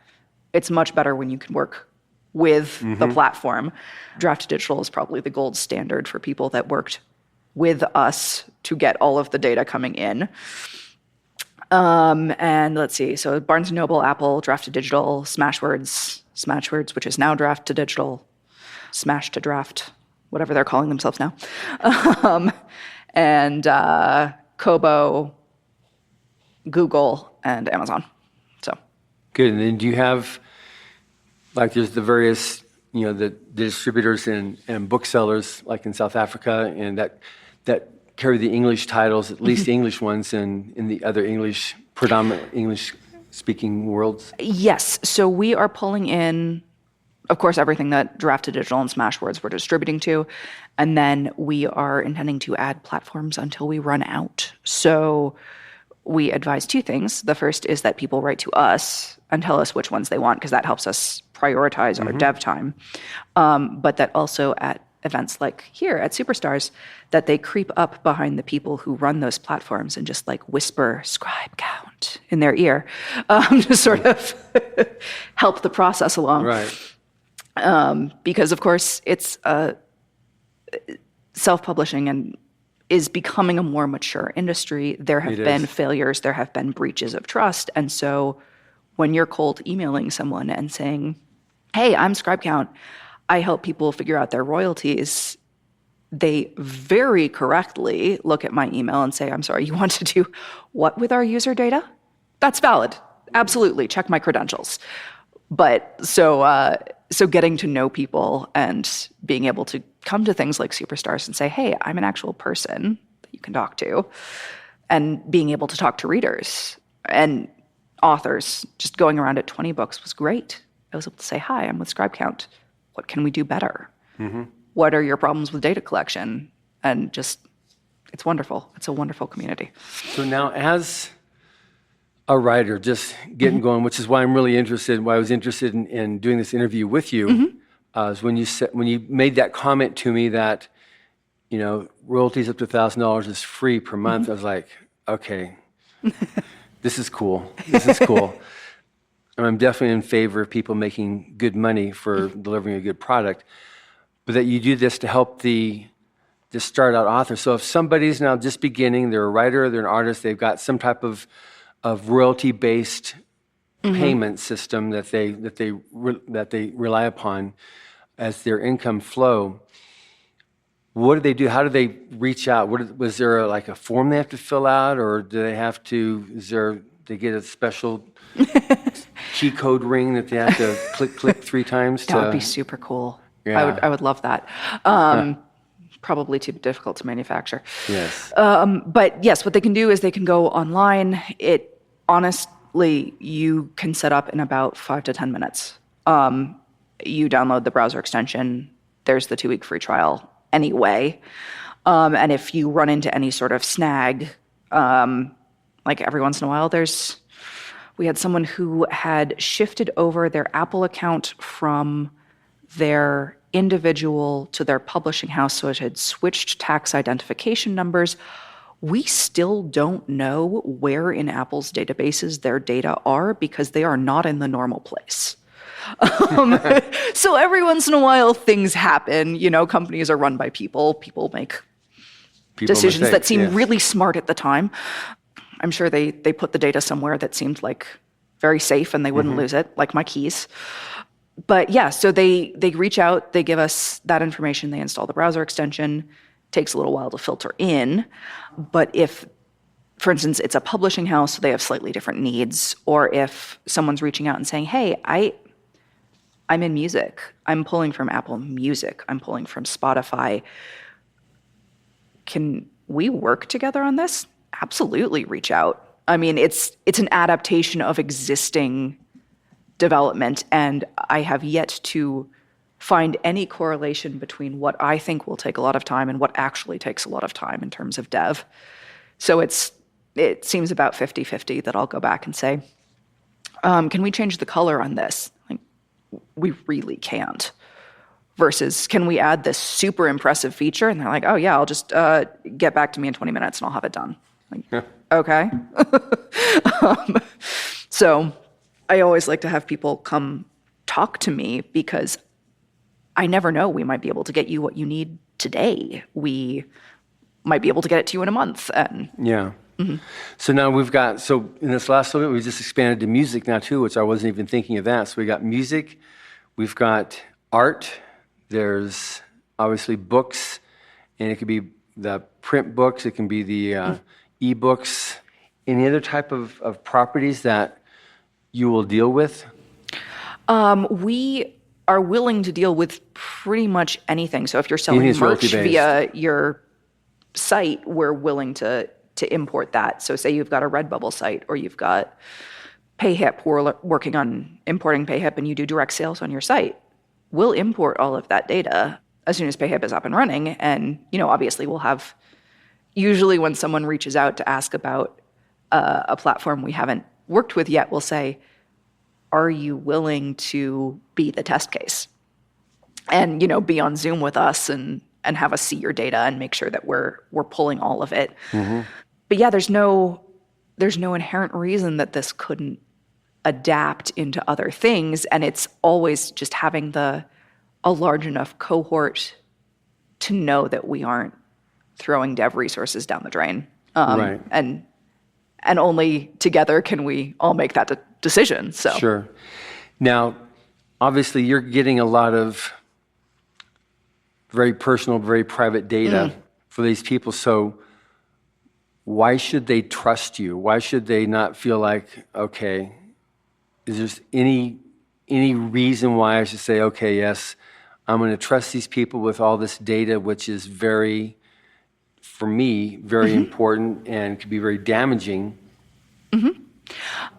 It's much better when you can work with the platform. Draft Digital is probably the gold standard for people that worked with us to get all of the data coming in. And let's see. So Barnes & Noble, Apple, Draft Digital, Smashwords, which is now Draft to Digital, Smash to Draft, whatever they're calling themselves now. And Kobo, Google, and Amazon. So good. And then do you have, like, there's the various, the distributors and booksellers, like in South Africa, and that carry the English titles, at least the English ones, in the other predominant English-speaking worlds? Yes. So we are pulling in, of course, everything that Draft to Digital and Smashwords were distributing to, and then we are intending to add platforms until we run out. So we advise two things. The first is that people write to us and tell us which ones they want, because that helps us prioritize our dev time. But that also at events like here at Superstars, that they creep up behind the people who run those platforms and just like whisper scribe count in their ear to sort of help the process along. Right. Because of course it's self-publishing and is becoming a more mature industry. There have been failures, there have been breaches of trust. And so when you're cold emailing someone and saying, hey, I'm ScribeCount, I help people figure out their royalties, they very correctly look at my email and say, I'm sorry, you want to do what with our user data? That's valid. Absolutely. Check my credentials. But so getting to know people and being able to come to things like Superstars and say, hey, I'm an actual person that you can talk to, and being able to talk to readers and authors, just going around at 20 books was great. I was able to say, hi, I'm with ScribeCount. What can we do better? What are your problems with data collection? And just, it's wonderful. It's a wonderful community. So now as a writer, just getting going, which is why I'm really interested, why I was interested in doing this interview with you, is when you made that comment to me that, royalties up to $1,000 is free per month. I was like, okay, this is cool. This is cool. And I'm definitely in favor of people making good money for delivering a good product, but that you do this to help the start out author. So if somebody's now just beginning, they're a writer, they're an artist, they've got some type of royalty-based payment system that they rely upon as their income flow. What do they do? How do they reach out? Was there a form they have to fill out, or do they have to? They get a special key code ring that they have to click 3 times? That would be super cool. Yeah. I would love that. Probably too difficult to manufacture. Yes. But yes, what they can do is they can go online. It honestly, you can set up in about 5 to 10 minutes. You download the browser extension. There's the 2-week free trial anyway. And if you run into any sort of snag, like every once in a while, we had someone who had shifted over their Apple account from their individual to their publishing house, so it had switched tax identification numbers. We still don't know where in Apple's databases their data are because they are not in the normal place. So every once in a while, things happen. Companies are run by people. People make decisions that seem really smart at the time. I'm sure they put the data somewhere that seemed like very safe and they wouldn't lose it, like my keys. But yeah, so they reach out, they give us that information, they install the browser extension. Takes a little while to filter in. But if, for instance, it's a publishing house, so they have slightly different needs, or if someone's reaching out and saying, hey, I'm in music. I'm pulling from Apple Music. I'm pulling from Spotify. Can we work together on this? Absolutely reach out. I mean, it's an adaptation of existing development, and I have yet to find any correlation between what I think will take a lot of time and what actually takes a lot of time in terms of dev. So it seems about 50-50 that I'll go back and say, can we change the color on this? Like, we really can't. Versus, can we add this super impressive feature? And they're like, oh yeah, I'll just get back to me in 20 minutes and I'll have it done. Like, okay. So I always like to have people come talk to me because I never know. We might be able to get you what you need today. We might be able to get it to you in a month. And yeah. Mm-hmm. So now in this last little bit, we just expanded to music now too, which I wasn't even thinking of that. So we got music, we've got art, there's obviously books, and it could be the print books, it can be the e-books. Any other type of properties that you will deal with? We are willing to deal with pretty much anything. So if you're selling merch via your site, we're willing to import that. So say you've got a Redbubble site or you've got PayHip, we're working on importing PayHip, and you do direct sales on your site. We'll import all of that data as soon as PayHip is up and running. And, obviously we'll have, usually when someone reaches out to ask about a platform we haven't worked with yet, we'll say, are you willing to be the test case? And, be on Zoom with us and have us see your data and make sure that we're pulling all of it. Mm-hmm. But yeah, there's no inherent reason that this couldn't adapt into other things. And it's always just having a large enough cohort to know that we aren't throwing dev resources down the drain. Right. And only together can we all make that decision. So sure. Now, obviously, you're getting a lot of very personal, very private data for these people. So why should they trust you? Why should they not feel like, okay, is there any reason why I should say, okay, yes, I'm going to trust these people with all this data, which is for me, very important and could be very damaging. Mm-hmm.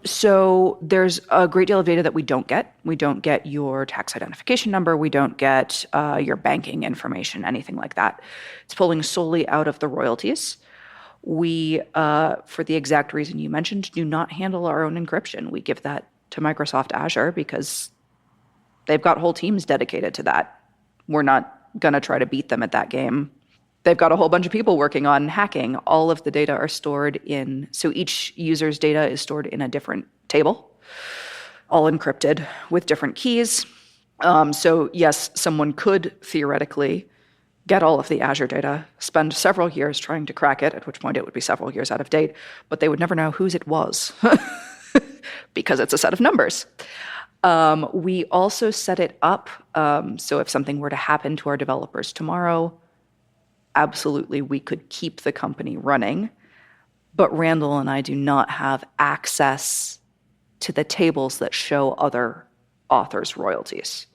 So there's a great deal of data that we don't get. We don't get your tax identification number. We don't get your banking information, anything like that. It's pulling solely out of the royalties. We, for the exact reason you mentioned, do not handle our own encryption. We give that to Microsoft Azure because they've got whole teams dedicated to that. We're not going to try to beat them at that game. They've got a whole bunch of people working on hacking. All of the data are stored so each user's data is stored in a different table, all encrypted with different keys. So yes, someone could theoretically get all of the Azure data, spend several years trying to crack it, at which point it would be several years out of date, but they would never know whose it was because it's a set of numbers. We also set it up so if something were to happen to our developers tomorrow, absolutely we could keep the company running, but Randall and I do not have access to the tables that show other authors' royalties.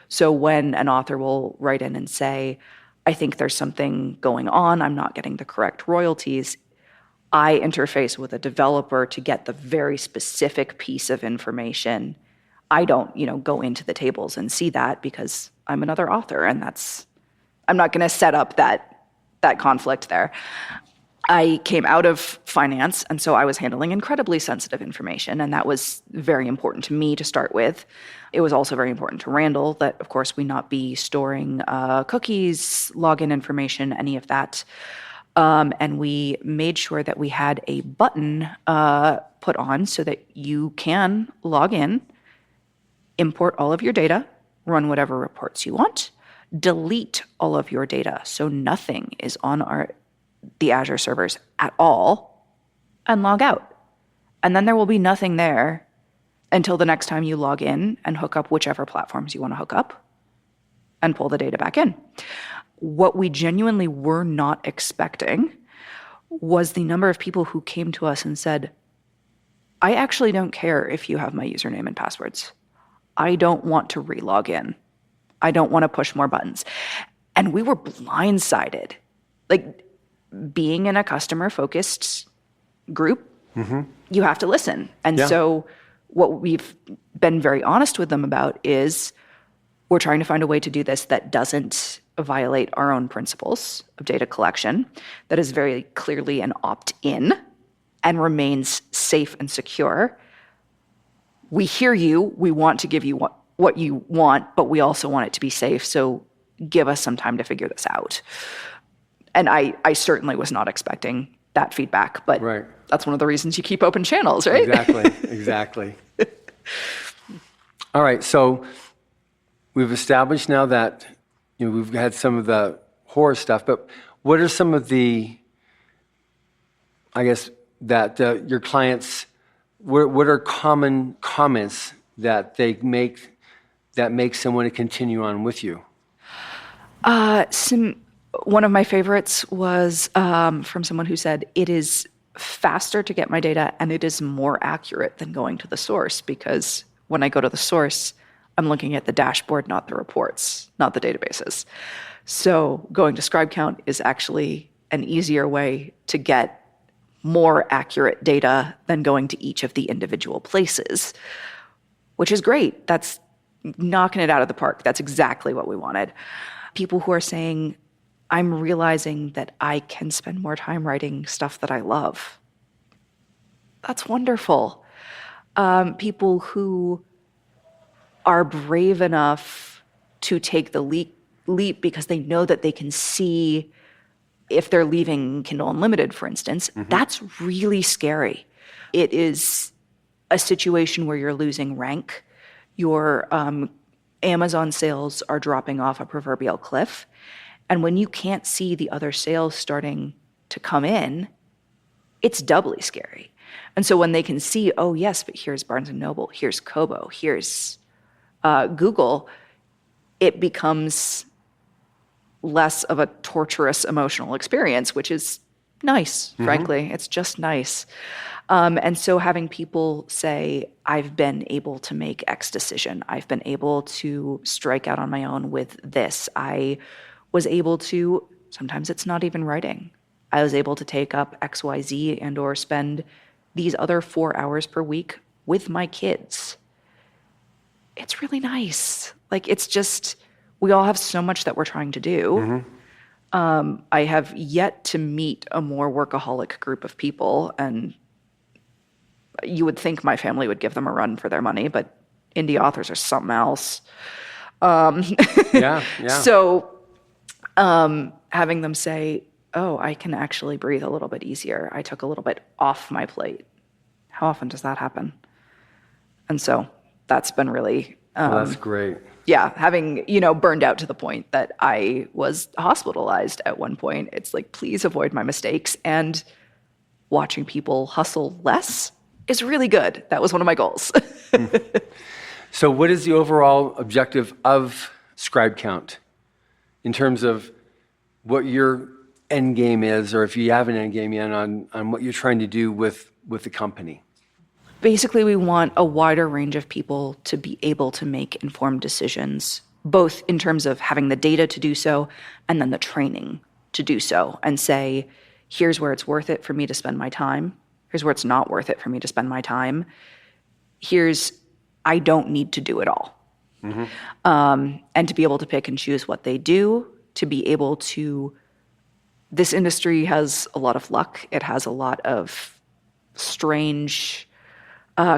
So when an author will write in and say, I think there's something going on, I'm not getting the correct royalties, I interface with a developer to get the very specific piece of information. I don't, go into the tables and see that because I'm another author, and I'm not going to set up that conflict there. I came out of finance, and so I was handling incredibly sensitive information, and that was very important to me to start with. It was also very important to Randall that, of course, we not be storing cookies, login information, any of that. And we made sure that we had a button put on so that you can log in, import all of your data, run whatever reports you want, delete all of your data so nothing is on the Azure servers at all, and log out. And then there will be nothing there until the next time you log in and hook up whichever platforms you want to hook up and pull the data back in. What we genuinely were not expecting was the number of people who came to us and said, I actually don't care if you have my username and passwords. I don't want to re-log in. I don't want to push more buttons. And we were blindsided. Like, being in a customer-focused group, you have to listen. And so what we've been very honest with them about is we're trying to find a way to do this that doesn't violate our own principles of data collection, that is very clearly an opt-in and remains safe and secure. We hear you. We want to give you what you want, but we also want it to be safe. So give us some time to figure this out. And I certainly was not expecting that feedback, but that's one of the reasons you keep open channels, right? Exactly. All right, so we've established now that we've had some of the horror stuff, but what are some of the, I guess, that your clients, what are common comments that they make that make someone to continue on with you? One of my favorites was from someone who said, it is faster to get my data and it is more accurate than going to the source, because when I go to the source, I'm looking at the dashboard, not the reports, not the databases. So going to scribe count is actually an easier way to get more accurate data than going to each of the individual places, which is great. That's knocking it out of the park. That's exactly what we wanted. People who are saying, I'm realizing that I can spend more time writing stuff that I love. That's wonderful. People who are brave enough to take the leap because they know that they can see if they're leaving Kindle Unlimited, for instance, that's really scary. It is a situation where you're losing rank. Your Amazon sales are dropping off a proverbial cliff. And when you can't see the other sales starting to come in, it's doubly scary. And so when they can see, oh yes, but here's Barnes & Noble, here's Kobo, here's Google, it becomes less of a torturous emotional experience, which is nice, frankly. It's just nice. And so having people say, I've been able to make X decision. I've been able to strike out on my own with this. I was able to, sometimes it's not even writing. I was able to take up XYZ and or spend these other 4 hours per week with my kids. It's really nice. Like, it's just, we all have so much that we're trying to do. I have yet to meet a more workaholic group of people, and you would think my family would give them a run for their money, but indie authors are something else. So having them say, oh, I can actually breathe a little bit easier. I took a little bit off my plate. How often does that happen? And so that's been really... that's great. Yeah, having, burned out to the point that I was hospitalized at one point. It's like, please avoid my mistakes. And watching people hustle less is really good. That was one of my goals. So what is the overall objective of scribe count in terms of what your end game is, or if you have an end game yet on what you're trying to do with the company? Basically, we want a wider range of people to be able to make informed decisions, both in terms of having the data to do so and then the training to do so, and say, here's where it's worth it for me to spend my time. Here's where it's not worth it for me to spend my time. I don't need to do it all. And to be able to pick and choose what they do, to be able to, this industry has a lot of luck. It has a lot of strange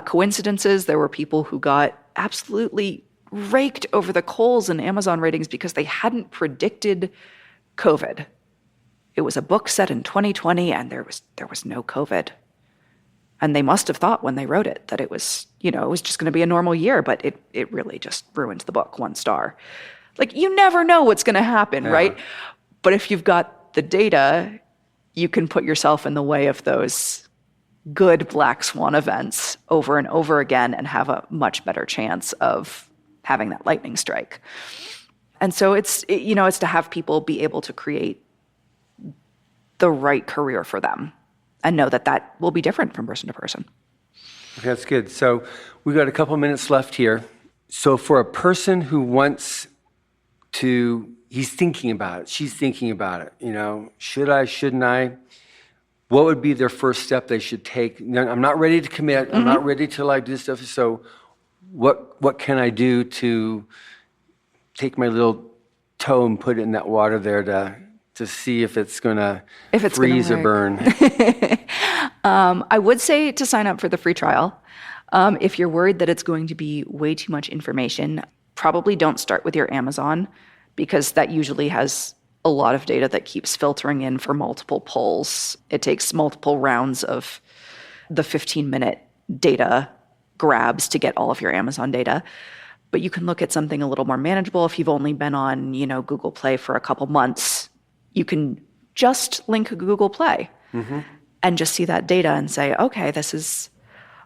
coincidences. There were people who got absolutely raked over the coals in Amazon ratings because they hadn't predicted COVID. It was a book set in 2020 and there was no COVID. And they must have thought when they wrote it that it was just going to be a normal year, but it really just ruined the book 1 star. Like, you never know what's going to happen, right? But if you've got the data, you can put yourself in the way of those good black swan events over and over again and have a much better chance of having that lightning strike. And so it's to have people be able to create the right career for them and know that will be different from person to person. Okay, that's good. So we've got a couple minutes left here. So for a person who wants to, he's thinking about it, she's thinking about it, should I, shouldn't I? what would be their first step they should take? Now, I'm not ready to commit. I'm not ready to like do stuff. So what can I do to take my little toe and put it in that water there to see if it's going to freeze or burn? I would say to sign up for the free trial. If you're worried that it's going to be way too much information, probably don't start with your Amazon, because that usually has a lot of data that keeps filtering in for multiple polls. It takes multiple rounds of the 15-minute data grabs to get all of your Amazon data. But you can look at something a little more manageable. If you've only been on, Google Play for a couple months, you can just link Google Play and just see that data and say, okay, this is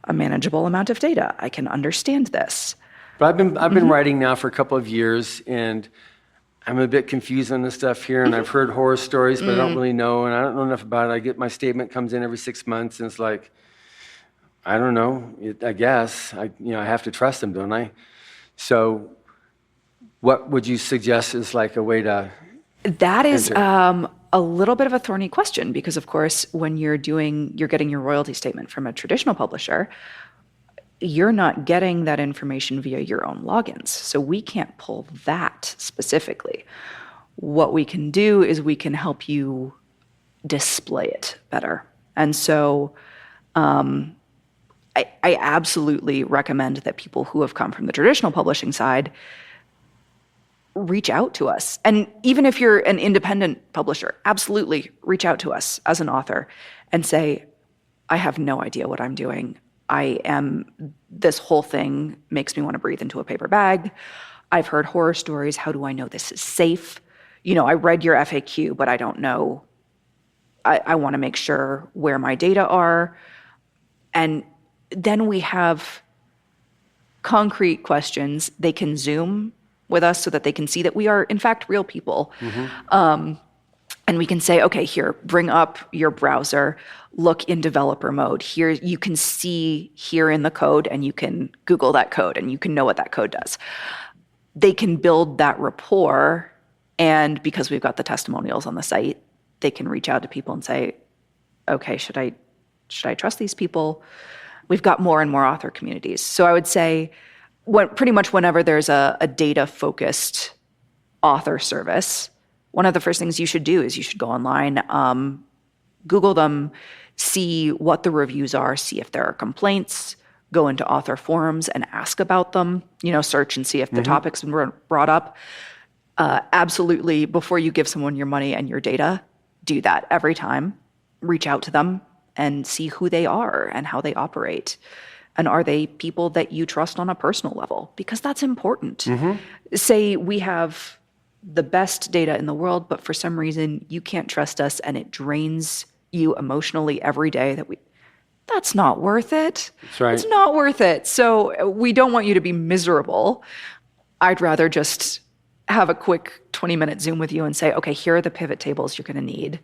a manageable amount of data. I can understand this. But I've been writing now for a couple of years, and I'm a bit confused on this stuff here, and I've heard horror stories, but I don't really know, and I don't know enough about it. I get my statement comes in every 6 months, and it's like, I don't know. I guess I have to trust them, don't I? So, what would you suggest is like a way to? That is a little bit of a thorny question, because of course, when you're getting your royalty statement from a traditional publisher, you're not getting that information via your own logins. So we can't pull that specifically. What we can do is we can help you display it better. And so I absolutely recommend that people who have come from the traditional publishing side reach out to us. And even if you're an independent publisher, absolutely reach out to us as an author and say, I have no idea what I'm doing. This whole thing makes me want to breathe into a paper bag. I've heard horror stories. How do I know this is safe? I read your FAQ, but I don't know. I want to make sure where my data are. And then we have concrete questions. They can Zoom with us so that they can see that we are, in fact, real people. And we can say, okay, here, bring up your browser, look in developer mode. Here, you can see here in the code, and you can Google that code, and you can know what that code does. They can build that rapport, and because we've got the testimonials on the site, they can reach out to people and say, okay, should I trust these people? We've got more and more author communities. So I would say pretty much whenever there's a data-focused author service, one of the first things you should do is you should go online, Google them, see what the reviews are, see if there are complaints, go into author forums and ask about them, search and see if the topic's been brought up. Absolutely, before you give someone your money and your data, do that every time. Reach out to them and see who they are and how they operate. And are they people that you trust on a personal level? Because that's important. Say we have the best data in the world, but for some reason you can't trust us and it drains you emotionally every day, that's not worth it. That's right. It's not worth it. So we don't want you to be miserable. I'd rather just have a quick 20-minute Zoom with you and say, okay, here are the pivot tables you're going to need.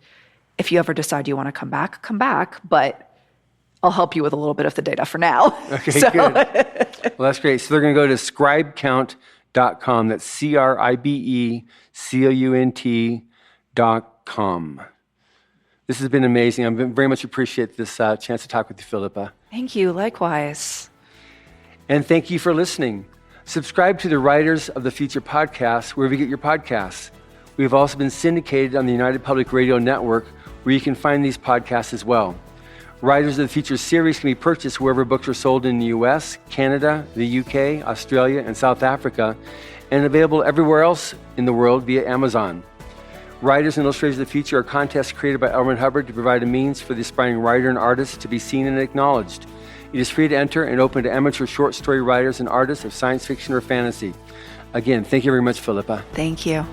If you ever decide you want to come back, but I'll help you with a little bit of the data for now. Okay, good. Well, that's great. So they're going to go to scribecount.com. That's CRIBECOUNT.com. This has been amazing. I very much appreciate this chance to talk with you, Philippa. Thank you. Likewise. And thank you for listening. Subscribe to the Writers of the Future podcast wherever you get your podcasts. We've also been syndicated on the United Public Radio Network, where you can find these podcasts as well. Writers of the Future series can be purchased wherever books are sold in the US, Canada, the UK, Australia, and South Africa, and available everywhere else in the world via Amazon. Writers and Illustrators of the Future are contests created by L. Ron Hubbard to provide a means for the aspiring writer and artist to be seen and acknowledged. It is free to enter and open to amateur short story writers and artists of science fiction or fantasy. Again, thank you very much, Philippa. Thank you.